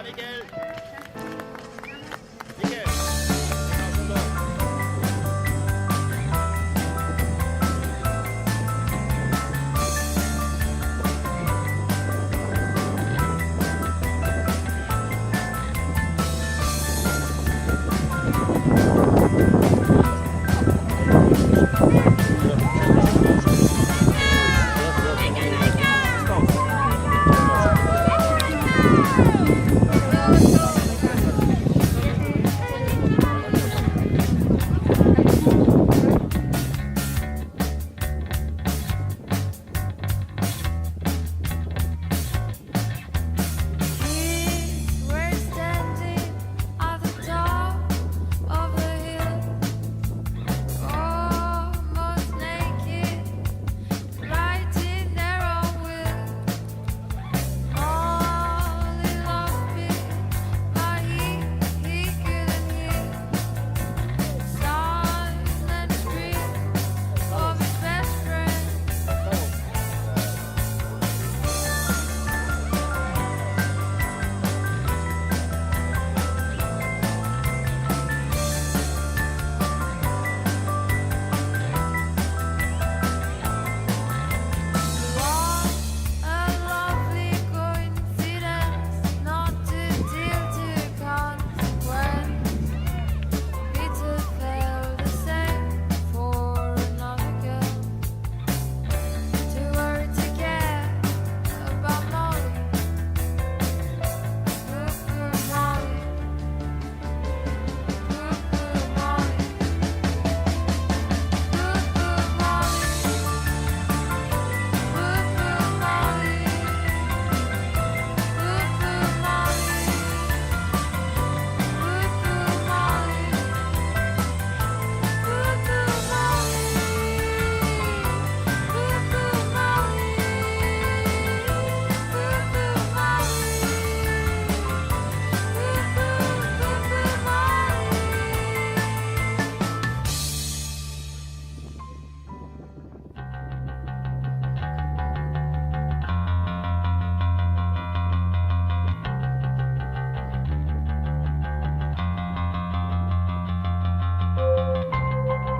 Nickel. Nickel. Genau, schon los.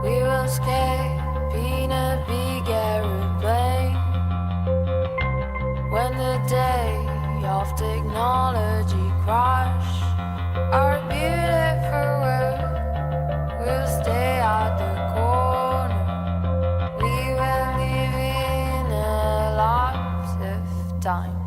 We will escape in a big aeroplane when the day of technology crash. Our beautiful world will stay at the corner. We will live in a lapse of time.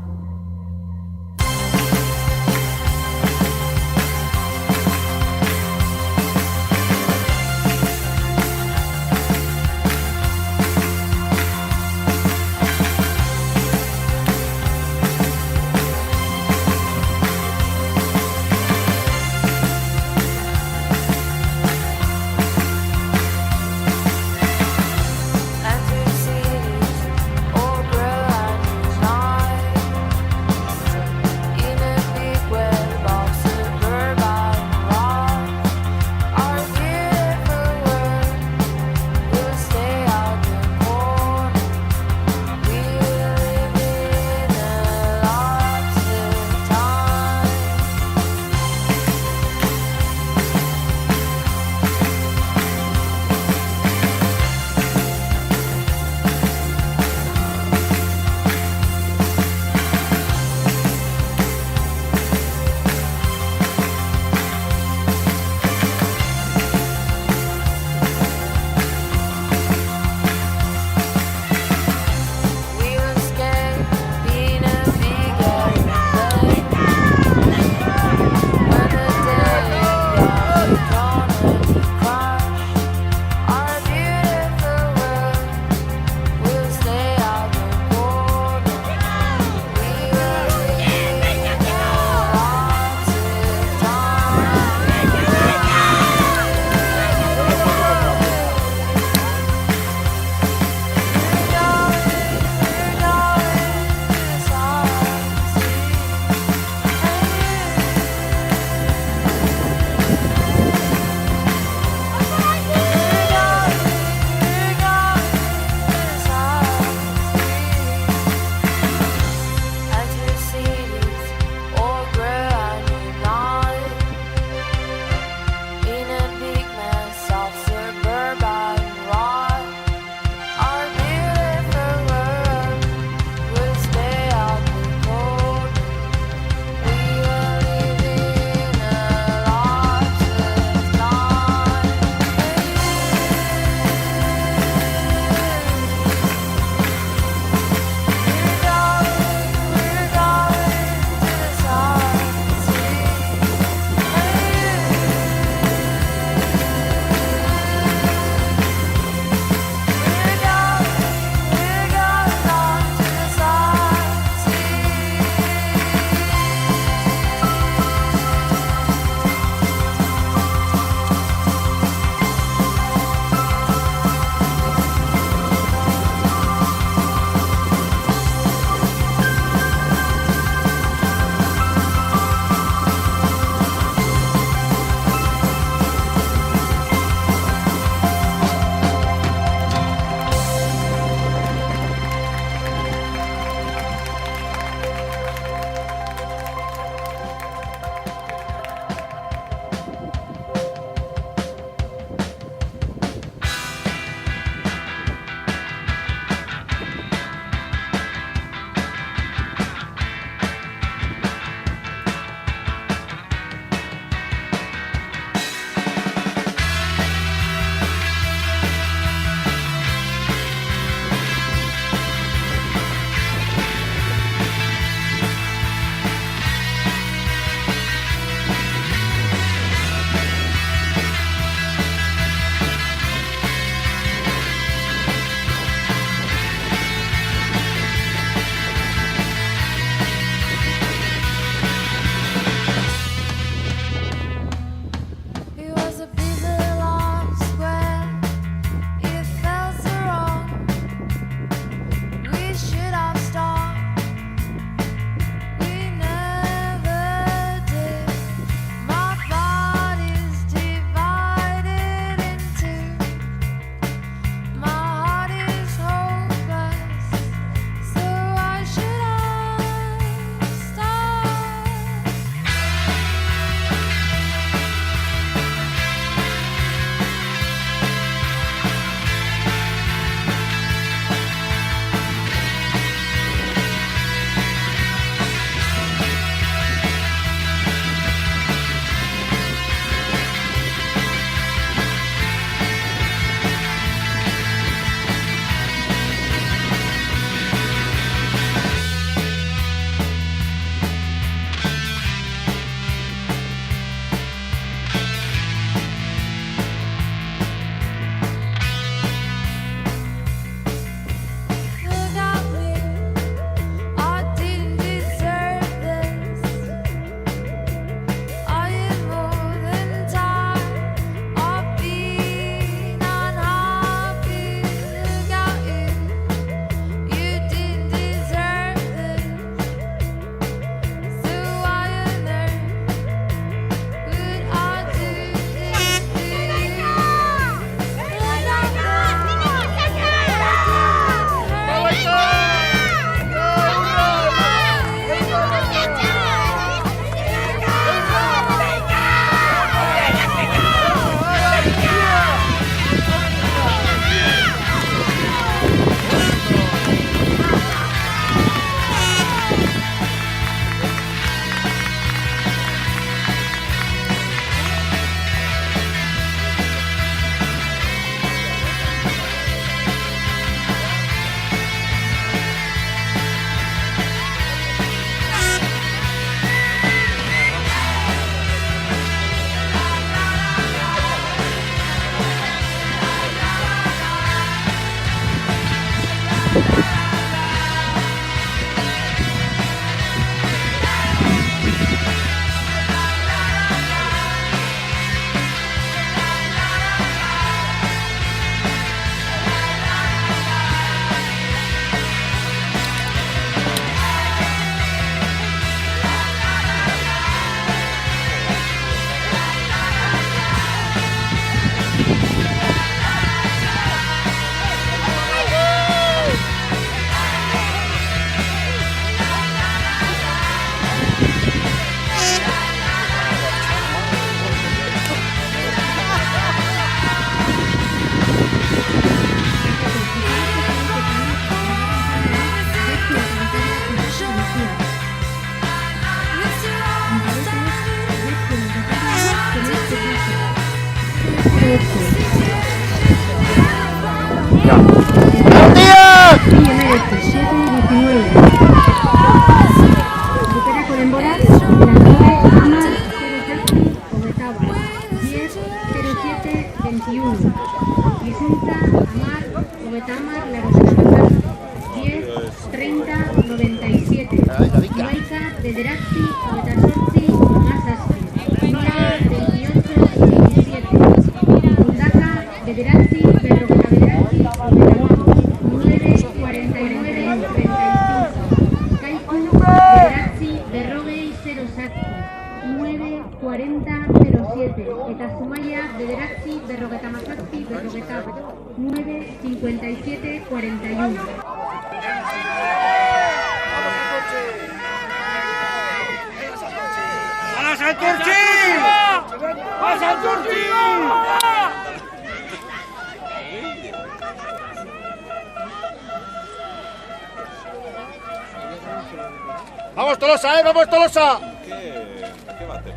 ¡Vamos Tolosa, ¡Vamos Tolosa! ¿Qué va a hacer?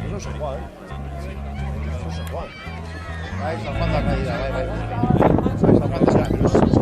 No se juega, No se juega. Ahí San Juan de Arcadia, San Juan de Arcadia.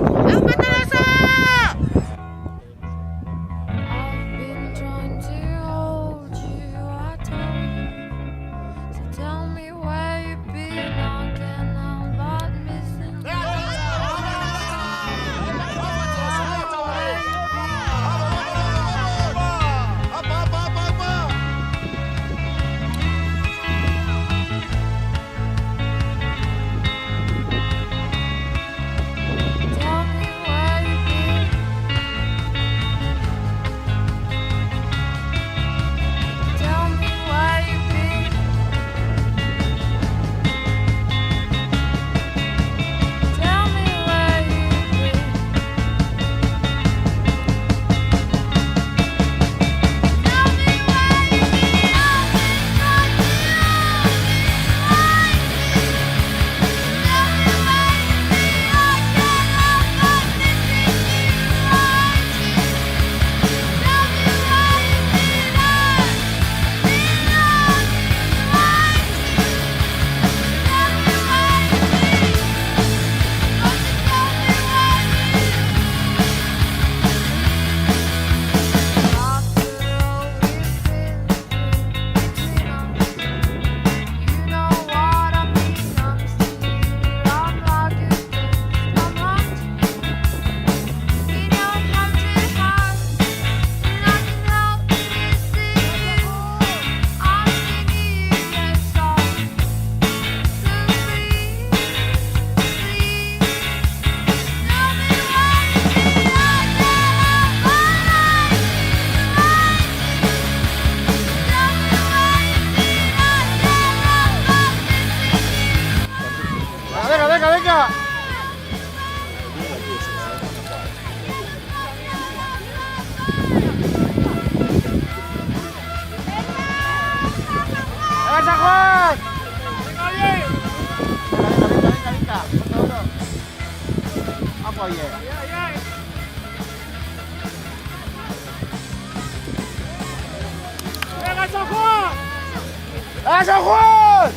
¡A San Juan!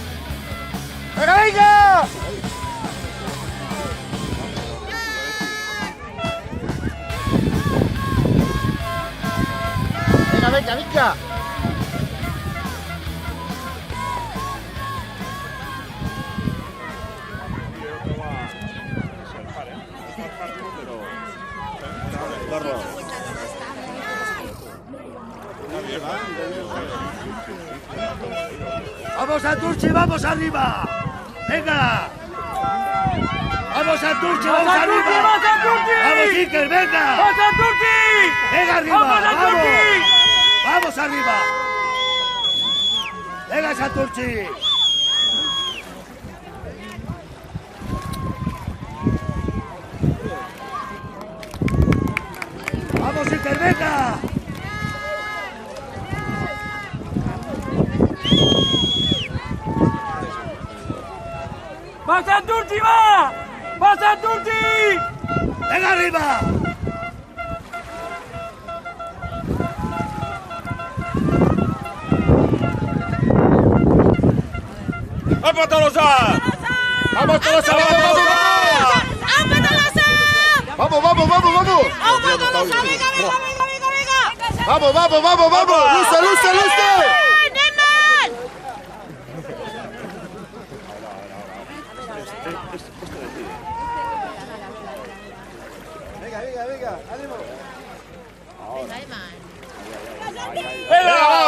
¡Venga, venga! ¡Venga, venga, venga! ¡Vamos, Santurchi, vamos arriba! ¡Venga! ¡Vamos, Santurchi, vamos arriba! ¡Vamos, Iker, venga! ¡Vamos, Santurchi! ¡Venga arriba! ¡Vamos! ¡Vamos arriba! ¡Venga, Santurchi! ¡Vamos, Iker, venga! ¡Va Santurchi, va! ¡Va Santurchi! ¡Venga arriba! ¡Vamos, Tolosa! ¡Vamos, Tolosa! ¡Vamos, vamos, vamos! ¡Vamos, vamos, vamos, vamos! ¡Vamos, vamos, vamos, vamos! ¡Luce, luce, luce! ¡Venga! ¡Va!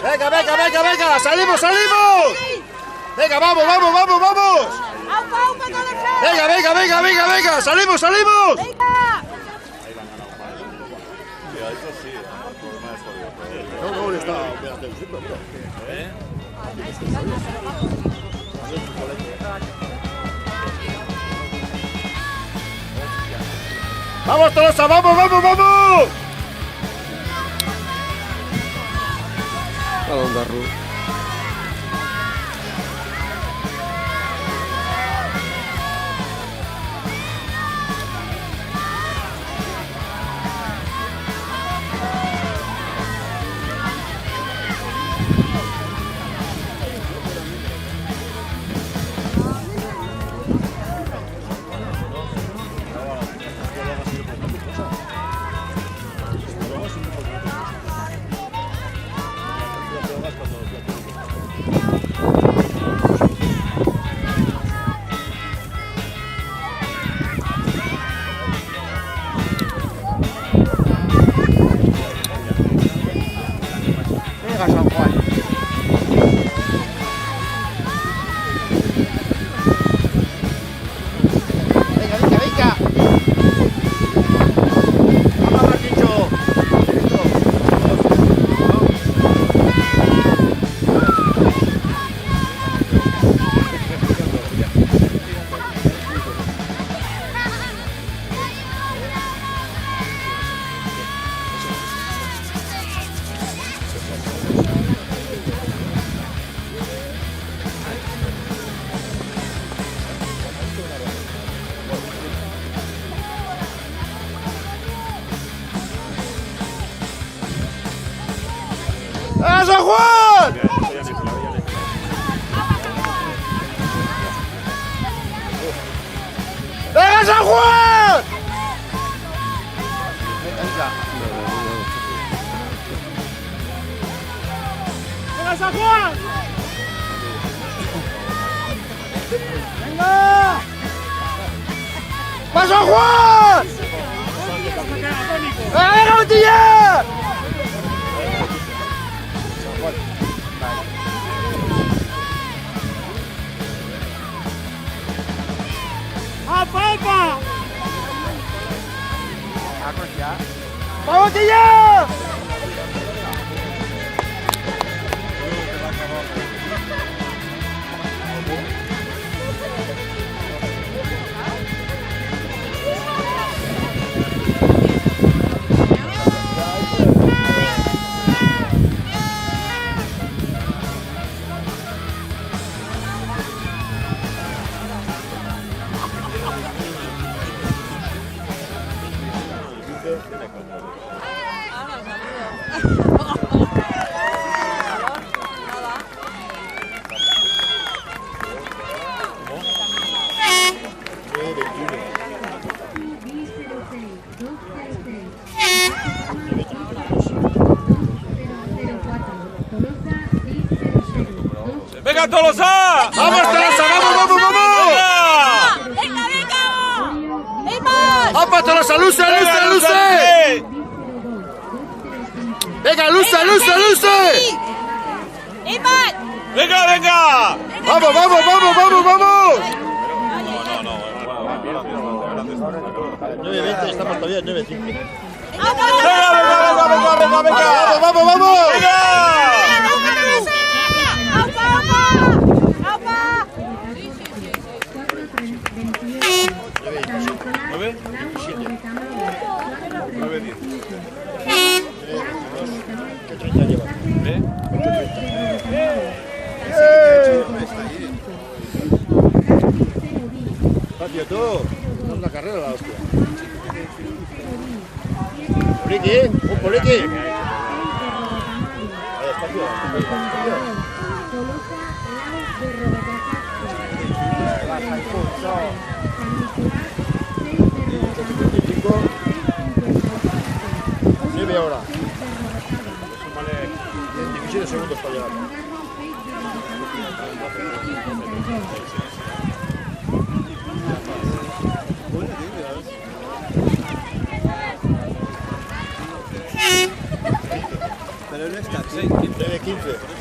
¡Venga, venga, venga, venga! ¡Salimos, salimos! ¡Venga, vamos, vamos, vamos, vamos! ¡Venga, venga, venga, venga, venga! ¡Salimos, salimos! No, está. ¡Vamos, Tolosa! ¡Vamos, vamos, vamos! Balón de Ru. Venga, San Juan. Venga, venga, venga. Vamos, Marquincho. ¡A San Juan! ¡Venga, San Juan! ¡Venga, San Juan! ¡Venga! ¡Va San Juan! ¡Venga, Montilla! ¡Apa! ¡Vamos, Tilla! ¡Venga, Tolosa! ¡Vamos, Tolosa! ¡Vamos, vamos, vamos! ¡Venga, venga! ¡Vamos! ¡Vamos, Tolosa! ¡Luce, luce, luce! ¡Venga, luce, luce, luce! Iván. ¡Venga, venga! ¡Vamos, vamos, vamos, vamos, vamos! 9:20, estamos todavía en 9:05. ¡Venga, venga, venga, venga, venga! ¡Vamos, vamos, vamos! ¡Venga! ¿Qué 30 lleva? Patio, tú. Es una carrera la hostia. Poliqui, un poliqui. Despacio. Media hora. En divisiones segundos para llegar. Pero no está 15.